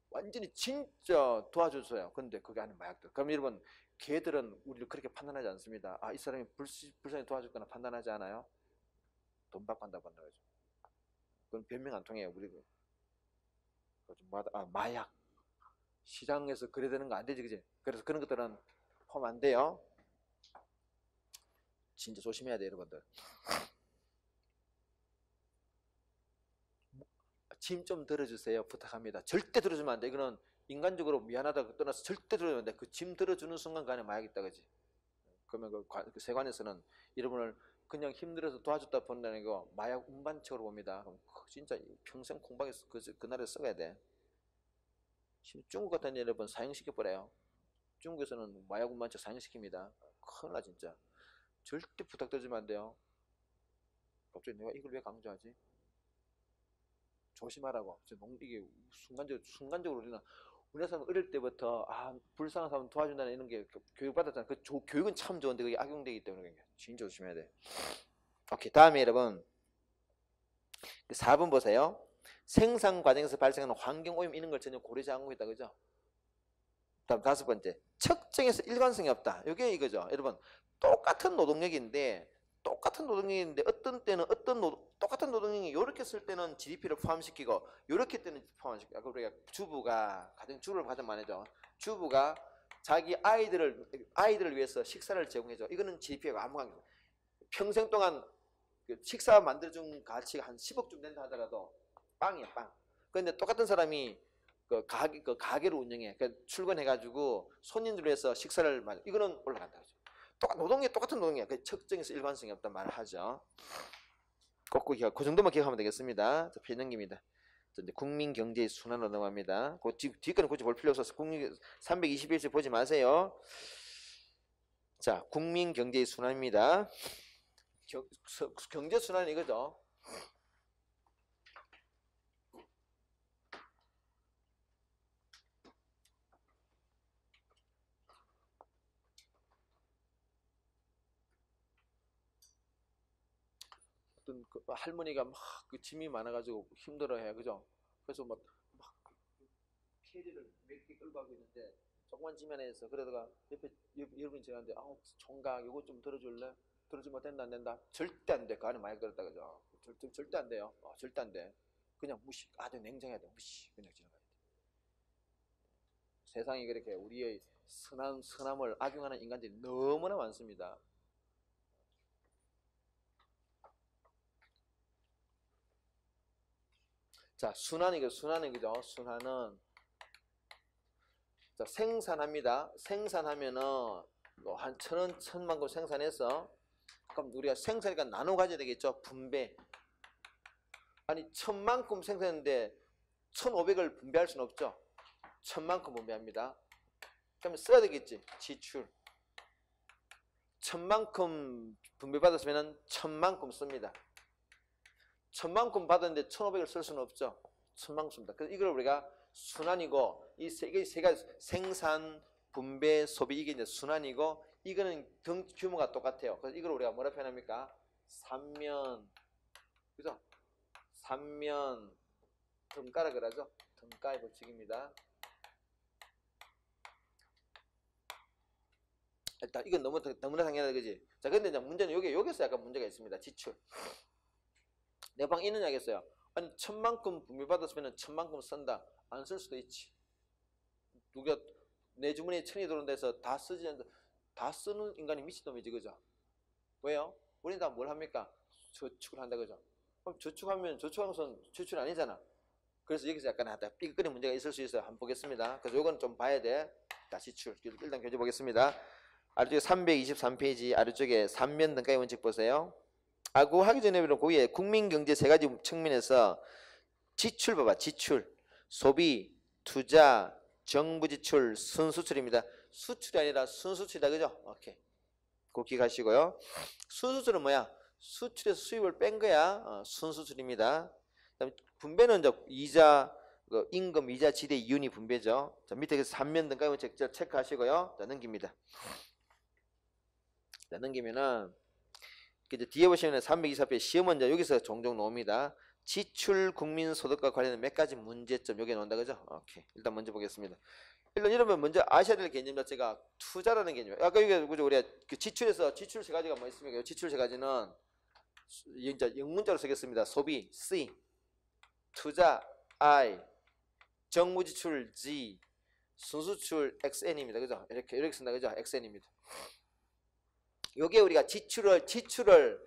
완전히 진짜 도와줬어요. 근데 그게 아닌 마약들. 그럼 여러분 걔들은 우리를 그렇게 판단하지 않습니다. 이 사람이 불쌍히 도와줬거나 판단하지 않아요? 돈 받고 한다고 한다고 하죠. 그건 변명 안 통해요. 우리가 마약 시장에서 거래되는 거 안 되지, 그지? 그래서 그런 것들은 포함 안 돼요. 진짜 조심해야 돼, 여러분들. 짐 좀 들어주세요, 부탁합니다. 절대 들어주면 안 돼. 이거는 인간적으로 미안하다고 떠나서 절대 들어주면 안 돼. 그 짐 들어주는 순간간에 마약 있다, 그지? 그러면 그 세관에서는 여러분을 그냥 힘들어서 도와줬다 본다는 거 마약 운반책으로 봅니다. 그럼 진짜 평생 공방에서 그 나라에 써야 돼. 중국 같은 데 여러분 사형시켜버려요. 중국에서는 마약 운반책 사형시킵니다. 큰일 나 진짜. 절대 부탁드리면 안 돼요. 갑자기 내가 이걸 왜 강조하지? 조심하라고. 이게 순간적으로 우리나라 사람 어릴 때부터 불쌍한 사람 도와준다는 이런 게 교육받았잖아. 교육은 참 좋은데 그게 악용되기 때문에 진짜 조심해야 돼. 오케이, 다음에 여러분 4번 보세요. 생산 과정에서 발생하는 환경 오염 이런 걸 전혀 고려하지 않고 있다, 그죠? 다음 5번째, 측정에서 일관성이 없다. 이게 이거죠. 여러분 똑같은 노동력인데 똑같은 노동력인데 어떤 때는 똑같은 노동력이 이렇게 쓸 때는 GDP를 포함시키고 이렇게 때는 포함시키고. 아까 우리가 가정주부를 가장 많이 하죠. 주부가 자기 아이들을 위해서 식사를 제공해줘. 이거는 GDP가 아무 관계 없어요. 평생 동안 그 식사 만들어준 가치가 한 10억쯤 된다 하더라도 빵이야, 빵. 그런데 똑같은 사람이 그 가게를 운영해. 출근해가지고 손님들 위해서 식사를 이거는 올라간다. 똑같은 노동이야. 그 측정에서 일관성이 없단 말을 하죠. 그 정도만 기억하면 되겠습니다. 자, 넘깁니다. 이제 국민 경제의 순환으로 넘어갑니다. 그 뒤거는 굳이 볼 필요 없어서 321쪽 보지 마세요. 자, 국민 경제의 순환입니다. 경제 순환은 이거죠. 어떤 할머니가 막 그 짐이 많아가지고 힘들어해, 그죠? 그래서 막 캐리를 몇 개 끌고 가고 있는데 조그만 짐 하나 있어. 그러다가 옆에 여러분이 지나는데 총각 이거 좀 들어줄래? 들어주면 된다 안 된다? 절대 안 돼. 그 안에 많이 들었다, 그죠? 절대 안 돼요. 절대 안 돼. 그냥 무시. 아주 냉정해야 돼. 무시. 그냥 지나가야 돼. 세상이 그렇게 우리의 선함을 악용하는 인간들이 너무나 많습니다. 자, 순환은 그죠? 순환은 자, 생산합니다. 생산하면은 뭐 한 1,000원, 1,000만큼 생산해서 그럼 우리가 생산이니까 나눠 가져야 되겠죠? 분배. 아니 1,000만큼 생산했는데 1,500을 분배할 수는 없죠. 1,000만큼 분배합니다. 그러면 써야 되겠지. 지출. 1,000만큼 분배받았으면 1,000만큼 씁니다. 1,000만큼 받았는데 1,500을 쓸 수는 없죠. 1,000만큼 씁니다. 그래서 이걸 우리가 순환이고 이 세 개가 생산, 분배, 소비 이게 이제 순환이고 이거는 규모가 똑같아요. 그래서 이걸 우리가 뭐라 표현합니까? 삼면, 그죠? 삼면 등가라 그러죠. 등가의 법칙입니다. 일단 이건 너무나 당연하다, 그지? 자, 근데 이제 문제는 여기서 약간 문제가 있습니다. 지출. 내 방 있느냐 하겠어요. 아니 1,000만큼 분배받았으면 1,000만큼 쓴다. 안 쓸 수도 있지. 누가 내 주머니에 1,000이 들어온 데서 다 쓰지 않는다. 다 쓰는 인간이 미친놈이지, 그죠? 왜요? 우리는 다 뭘 합니까? 저축을 한다, 그죠? 그럼 저축하면 저축하고선 지출 아니잖아. 그래서 여기서 약간 삐끗거리는 문제가 있을 수 있어요. 한번 보겠습니다. 그래서 이건 좀 봐야 돼. 자, 지출. 일단 교재 보겠습니다. 아래쪽에 323페이지 아래쪽에 3면 등가의 원칙 보세요. 그거 하기 전에 거기에 국민경제 세 가지 측면에서 지출 봐봐. 지출, 소비, 투자, 정부 지출, 순수출입니다. 수출이 아니라 순수출이다, 그죠? 오케이. 그거 기억하시고요. 순수출은 뭐야? 수출에서 수입을 뺀 거야. 순수출입니다. 그다음에 분배는 이제 이자, 임금, 이자, 지대, 이윤이 분배죠. 자, 밑에 3면 등가의 원칙 체크하시고요. 자, 넘깁니다. 자, 넘기면은 이제 뒤에 보시면 324페이지 시험 문제 여기서 종종 나옵니다. 지출 국민소득과 관련된 몇 가지 문제점 여기 나온다, 그죠? 오케이. 일단 먼저 보겠습니다. 일단 이러면 먼저 아셔야 될 개념 자체가 투자라는 개념이에요. 아까 여기 우리가 그 지출에서 지출 세 가지가 뭐 있습니까? 지출 세 가지는 이제 영문자로 쓰겠습니다. 소비 C, 투자 I, 정부 지출 G, 순수출 XN입니다. 그죠? 이렇게 쓴다, 그죠? XN입니다. 요게 우리가 지출이라는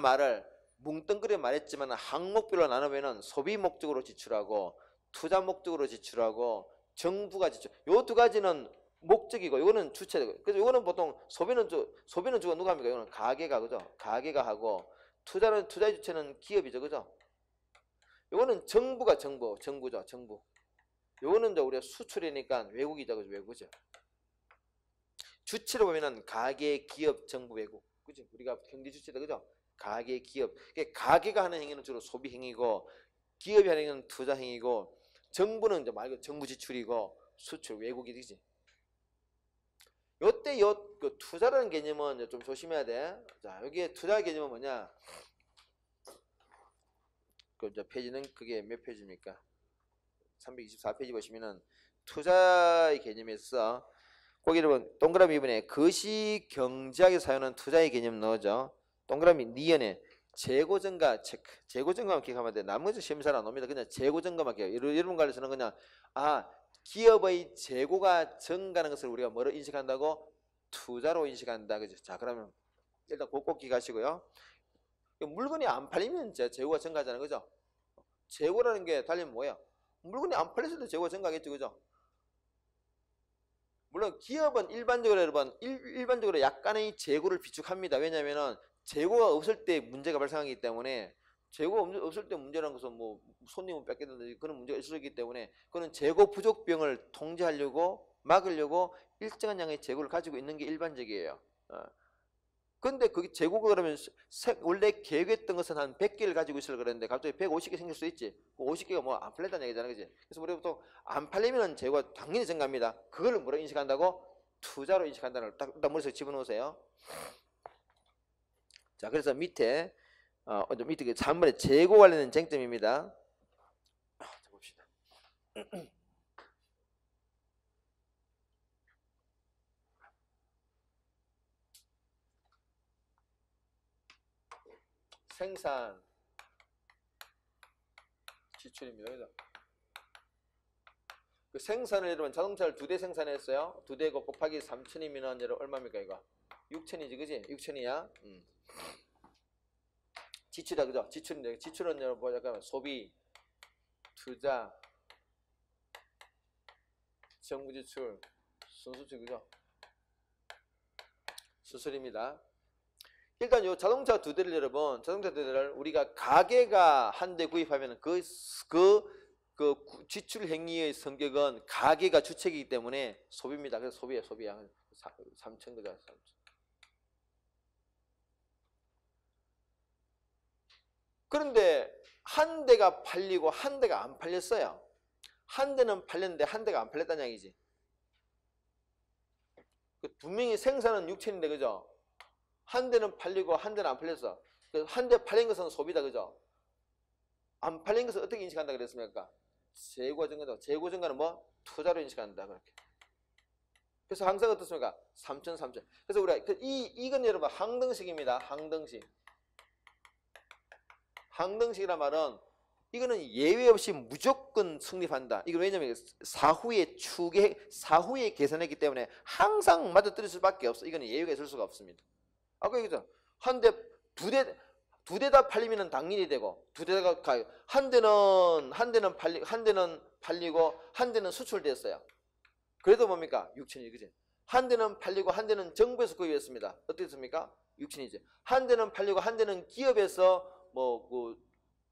말을 뭉뚱그려 말했지만 항목별로 나누면은 소비 목적으로 지출하고 투자 목적으로 지출하고 정부가 지출. 요 두 가지는 목적이고 요거는 주체되고. 그래서 요거는 보통 소비는 주가 누가 합니까? 요거는 가게가, 그죠? 가게가 하고 투자의 주체는 기업이죠, 그죠? 요거는 정부죠, 정부. 요거는 이제 우리가 수출이니까 외국이죠, 그죠? 외국이죠. 주체로 보면은 가계, 기업, 정부, 외국. 그죠? 우리가 경제 주체다, 그죠? 가계, 기업. 가계가 하는 행위는 주로 소비 행위고, 기업이 하는 행위는 투자 행위고, 정부는 이제 말 그대로 정부 지출이고, 수출, 외국이 되지. 요때 그 투자라는 개념은 좀 조심해야 돼. 자, 여기에 투자 개념은 뭐냐? 그 이제 페이지는 그게 몇 페이지입니까? 324페이지 보시면은 투자의 개념에서 꼭 여러분 동그라미 2번에 거시경제학에 사용하는 투자의 개념 넣어줘. 동그라미 니은에 재고증가 체크. 재고증가만 기억하면 돼. 나머지 시험 잘 안 옵니다. 그냥 재고증가만 기억. 여러분 관련해서는 그냥 기업의 재고가 증가하는 것을 우리가 뭐로 인식한다고? 투자로 인식한다. 그죠? 자, 그러면 일단 꼭 기억하시고요. 물건이 안 팔리면 재고가 증가하잖아요. 그죠? 재고라는 게 달리면 뭐예요? 물건이 안 팔렸을 때 재고가 증가하겠죠. 그죠? 물론 기업은 일반적으로 여러분 일반적으로 약간의 재고를 비축합니다. 왜냐하면 재고가 없을 때 문제가 발생하기 때문에 재고가 없을 때 문제라는 것은 뭐 손님을 뺏겠다든지 그런 문제가 있을 수 있기 때문에 그는 재고 부족병을 통제하려고 막으려고 일정한 양의 재고를 가지고 있는 게 일반적이에요. 근데 그게 재고가 그러면 원래 계획했던 것은 한 100개를 가지고 있으려고 그랬는데 갑자기 150개 생길 수 있지. 50개가 뭐 안 팔렸다는 얘기잖아. 그지? 그래서 우리가 보통 안 팔리면 재고가 당연히 증가합니다. 그걸 뭐로 인식한다고? 투자로 인식한다는 걸 딱 머릿속에 집어넣으세요. 자, 그래서 밑에 밑에 그 3번에 재고 관련된 쟁점입니다. 자, 봅시다. 생산 지출입니다. 그죠? 그 생산을 여러분 자동차를 2대 생산했어요. 2대고 곱하기 3천이면 여러분 얼마입니까 이거? 6천이지, 그지? 6천이야. 지출이다, 그죠? 지출인데 지출은 여러분 뭐 약간 소비, 투자, 정부 지출, 순수출, 그죠? 수술입니다. 일단 요 자동차 2대를 여러분, 자동차 2대를 우리가 가게가 한 대 구입하면 그 지출 행위의 성격은 가게가 주체이기 때문에 소비입니다. 그래서 소비야. 3천 그죠? 3천. 그런데 한 대가 팔리고 한 대가 안 팔렸어요. 한 대는 팔렸는데 한 대가 안 팔렸다는 얘기지. 분명히 생산은 6천인데 그죠? 한 대는 팔리고 한 대는 안 팔렸어. 한 대 팔린 것은 소비다. 그죠? 안 팔린 것을 어떻게 인식한다 그랬습니까? 재고 증가다. 재고 증가는 뭐? 투자로 인식한다. 그렇게. 그래서 항상 어떻습니까? 3천. 그래서 우리가 이건 여러분 항등식입니다. 항등식이란 말은 이거는 예외 없이 무조건 성립한다. 이건 왜냐면 사후에 계산했기 때문에 항상 맞아떨어질 수밖에 없어. 이거는 예외가 있을 수가 없습니다. 아까 얘기했잖아. 한 대, 두 대 다 팔리면 당연히 되고, 두 대가 가요. 한 대는 팔리고, 한 대는 수출됐어요. 그래도 뭡니까? 6천이, 그지? 한 대는 팔리고, 한 대는 정부에서 구입했습니다. 어떻게 됐습니까? 6천이지. 한 대는 팔리고, 한 대는 기업에서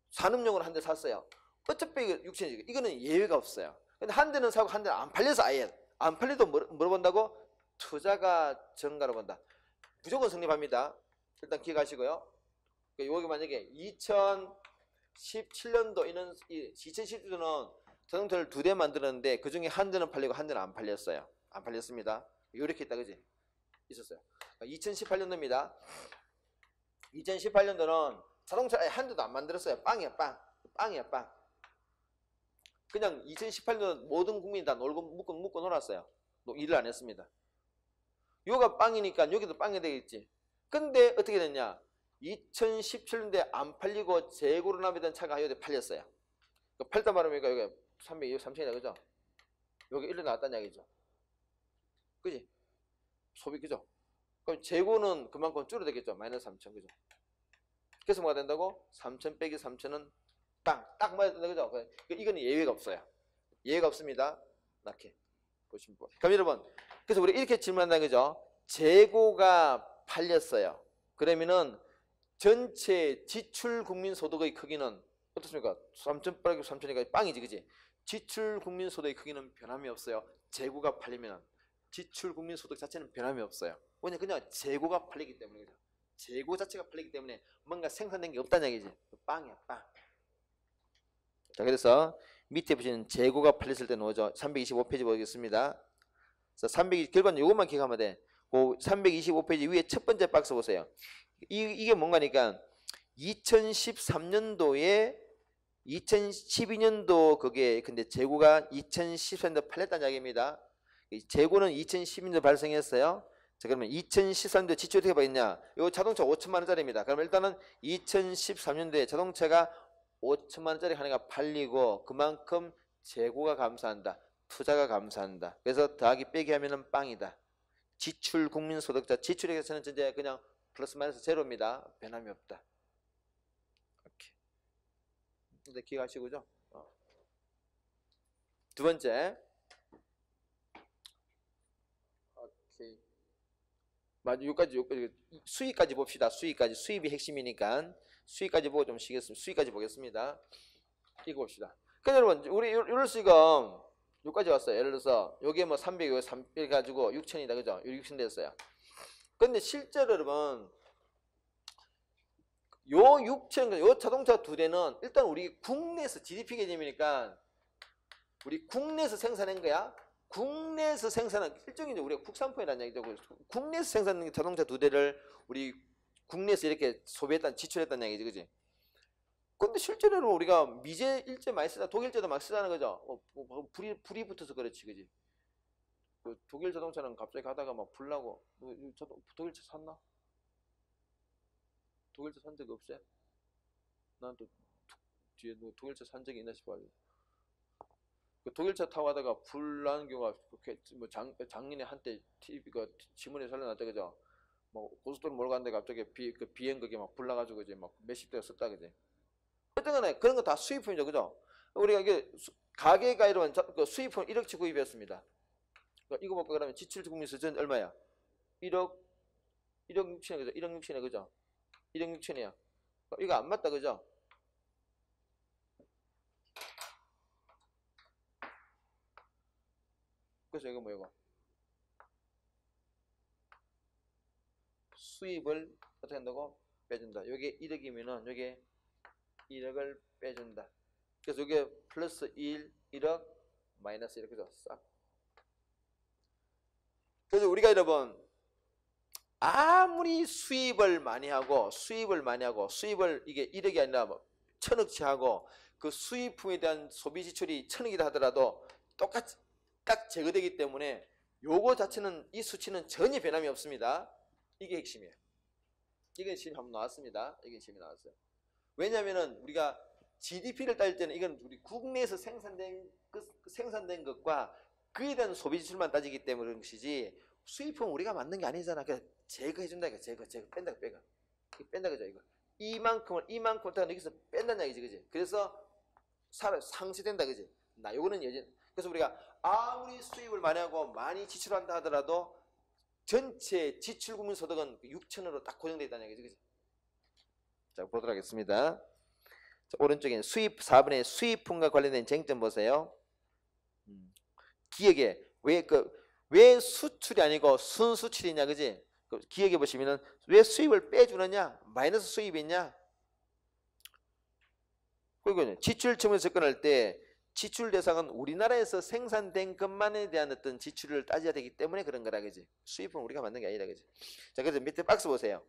산업용으로 한 대 샀어요. 어차피 6천이지. 이거는 예외가 없어요. 근데 한 대는 사고, 한 대는 안 팔려서 아예. 안 팔려도 뭐로 본다고? 투자가 증가로 본다. 무조건 성립합니다. 일단 기억하시고요. 여기 만약에 2017년도 2017년도는 자동차를 2대 만들었는데 그 중에 한 대는 팔리고 한 대는 안 팔렸어요. 안 팔렸습니다. 이렇게 있다, 그지? 있었어요. 2018년도입니다. 2018년도는 자동차 한 대도 안 만들었어요. 빵이야. 그냥 2018년도는 모든 국민이 다 묶고 놀았어요. 일을 안 했습니다. 요가 빵이니까 여기도 빵이 되겠지. 근데 어떻게 됐냐? 2017년도에 안 팔리고 재고로 납입된 차가 여기 팔렸어요. 팔다 말하니까 여기 300이다, 그죠? 여기 1로 나왔다는 얘기죠. 그지? 소비, 그죠? 그럼 재고는 그만큼 줄어들겠죠. 마이너스 3천, 그죠? 그래서 뭐가 된다고? 3천 빼기 3천은 딱 맞아야 된다, 그죠? 이거는 예외가 없어요. 예외가 없습니다. 이렇게 보시면. 그럼 여러분, 그래서 우리 이렇게 질문한다는 거죠. 재고가 팔렸어요. 그러면은 전체 지출 국민 소득의 크기는 어떻습니까? 3천 빼기 3천이니까 빵이지, 그지? 지출 국민 소득의 크기는 변함이 없어요. 재고가 팔리면 지출 국민 소득 자체는 변함이 없어요. 왜냐, 그냥 재고가 팔리기 때문에. 그죠? 재고 자체가 팔리기 때문에 뭔가 생산된 게 없다는 얘기지. 빵이야, 빵. 자, 그래서 밑에 보시는 재고가 팔렸을 때 넣어줘. 325페이지 보겠습니다. 결과는 이것만 기억하면 돼. 그 325페이지 위에 첫 번째 박스 보세요. 이게 뭔가니까 2013년도에 2012년도 그게 근데 재고가 2013년도 팔렸다는 이야기입니다. 재고는 2012년도 발생했어요. 자, 그러면 2013년도 지출 어떻게 받겠냐? 이 자동차 5천만 원짜리입니다. 그러면 일단은 2013년도에 자동차가 5천만 원짜리 하나가 팔리고 그만큼 재고가 감소한다. 투자가 감소한다. 그래서 더하기 빼기 하면은 빵이다. 지출 국민소득자 지출액에서는 이제 그냥 플러스 마이너스 제로입니다. 변함이 없다. 이렇게. 근데 기억하시고죠? 두 번째. 오케이. 맞아, 여기까지 수익까지 봅시다. 수익까지. 수입이 핵심이니까 수익까지 보고 좀 쉬겠습니다. 수익까지 보겠습니다. 이거 봅시다. 근데 여러분, 우리 이럴 수가 여기까지 왔어요. 예를 들어서 여기에 뭐 300, 여기 300 가지고 6천이다, 그죠? 6천 됐어요. 근데 실제로 여러분, 요 6천, 요 자동차 두 대는 일단 우리 국내에서 GDP 개념이니까 우리 국내에서 생산한 거야. 국내에서 생산한 일종의 우리가 국산품이라는 얘기죠. 국내에서 생산한 자동차 두 대를 우리 국내에서 이렇게 소비했다는 지출했다는 얘기지, 그지? 근데 실제로 우리가 미제 일제 많이 쓰다, 독일제도 막 쓰다는 거죠. 불이 붙어서 그렇지, 그지? 그 독일 자동차는 갑자기 가다가 막 불나고, 독일차 샀나? 독일차 산 적이 없어요? 난 또 뒤에 독일차 산 적이 있나 싶어가지고. 그 독일차 타고 가다가 불 나는 경우가 뭐 작년에 한때 TV가 신문에 살려놨다, 그죠? 뭐 고속도로 몰고 가는데 갑자기 그 비행극이 막 불 나가지고 이제 막 몇십 대가 썼다, 그지? 어쨌거나 그런 거 다 수입품이죠, 그죠? 우리가 이게 가게가 이런 그 수입품 1억치 구입했습니다. 이거 볼까 그러면 지출 국민 수준 얼마야? 1억 6천이야, 그죠? 1억 6천이야, 그죠? 1억 6천이야. 이거 안 맞다, 그죠? 그래서 이거 뭐야, 이거? 수입을 어떻게 한다고? 빼준다. 요게 1억이면은 요게 1억을 빼준다. 그래서 요게 플러스 1억 마이너스 1억, 그죠? 싹. 그래서 우리가 여러분 아무리 수입을 많이 하고 수입을 이게 1억이 아니라 뭐 1000억치 하고 그 수입품에 대한 소비 지출이 1000억이다 하더라도 똑같이 딱 제거되기 때문에 요거 자체는 이 수치는 전혀 변함이 없습니다. 이게 핵심이에요. 이게 지금 한번 나왔습니다. 이게 지금 나왔어요. 왜냐면은 우리가 GDP를 따질 때는 이건 우리 국내에서 생산된 것과 그에 대한 소비 지출만 따지기 때문에 그런 것이지 수입품 우리가 만든 게 아니잖아. 그냥 제거해준다, 이거. 제거 뺀다, 빼가. 뺀다, 그죠, 이거. 이만큼을 딱 여기서 뺀다는 얘기지, 그지? 그래서 상쇄된다, 그지? 요거는 그래서 우리가 아무리 수입을 많이 하고 많이 지출한다 하더라도 전체 지출 국민 소득은 6천으로 딱 고정되어 있다는 얘기지, 그지? 자, 보도록 하겠습니다. 자, 오른쪽에 4번의 수입품과 관련된 쟁점 보세요. 기억에 왜 수출이 아니고 순수출이냐, 그지? 기억해 보시면은 왜 수입을 빼주느냐, 마이너스 수입이냐. 그리고 지출 측면에서 접근할 때 지출 대상은 우리나라에서 생산된 것만에 대한 어떤 지출을 따져야 되기 때문에 그런 거라, 그지? 수입은 우리가 만든 게 아니라, 그지? 자, 그래서 밑에 박스 보세요.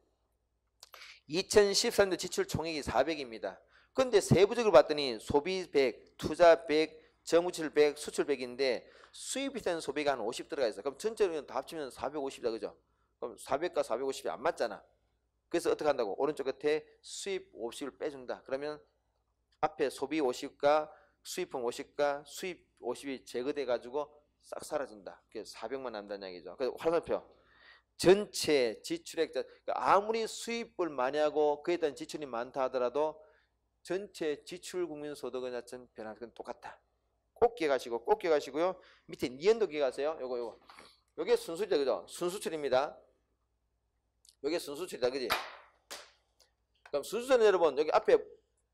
2013년 지출 총액이 400입니다. 근데 세부적으로 봤더니 소비 100, 투자 100, 정부출 100, 수출 100인데 수입이 된 소비가 한 50 들어가 있어. 그럼 전체적으로 다 합치면 450이다, 그죠? 그럼 400과 450이 안 맞잖아. 그래서 어떻게 한다고? 오른쪽 끝에 수입 50을 빼준다. 그러면 앞에 소비 50과 수입품 50과 수입 50이 제거돼 가지고 싹 사라진다. 그래서 400만 남다는 얘기죠. 그래서 화살표 전체 지출액, 아무리 수입을 많이 하고 그에 대한 지출이 많다 하더라도 전체 지출 국민 소득은 자체는 변하는 건 똑같다. 꼭 기억하시고요. 밑에 니은도 기억하세요. 요거. 요게 순수출이다, 그죠? 순수출입니다. 요게 순수출이다, 그지? 그럼 순수출은 여러분 여기 앞에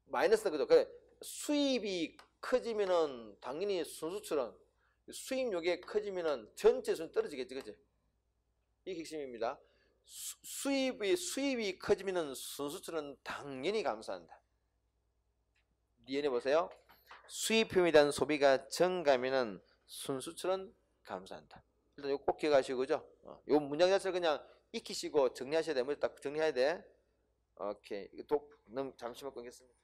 마이너스다, 그죠? 그래, 수입이 커지면은 당연히 순수출은 수입력이 커지면은 전체 수는 떨어지겠지, 그지? 이게 핵심입니다. 수입이 커지면은 순수출은 당연히 감소한다. 이해해 보세요. 수입품에 대한 소비가 증가하면은 순수출은 감소한다. 일단 이거 꼭 기억하시고, 그죠? 요 문장 자체를 그냥 익히시고 정리하셔야 돼. 딱 정리해야 돼. 오케이. 이거 잠시만 끊겠습니다.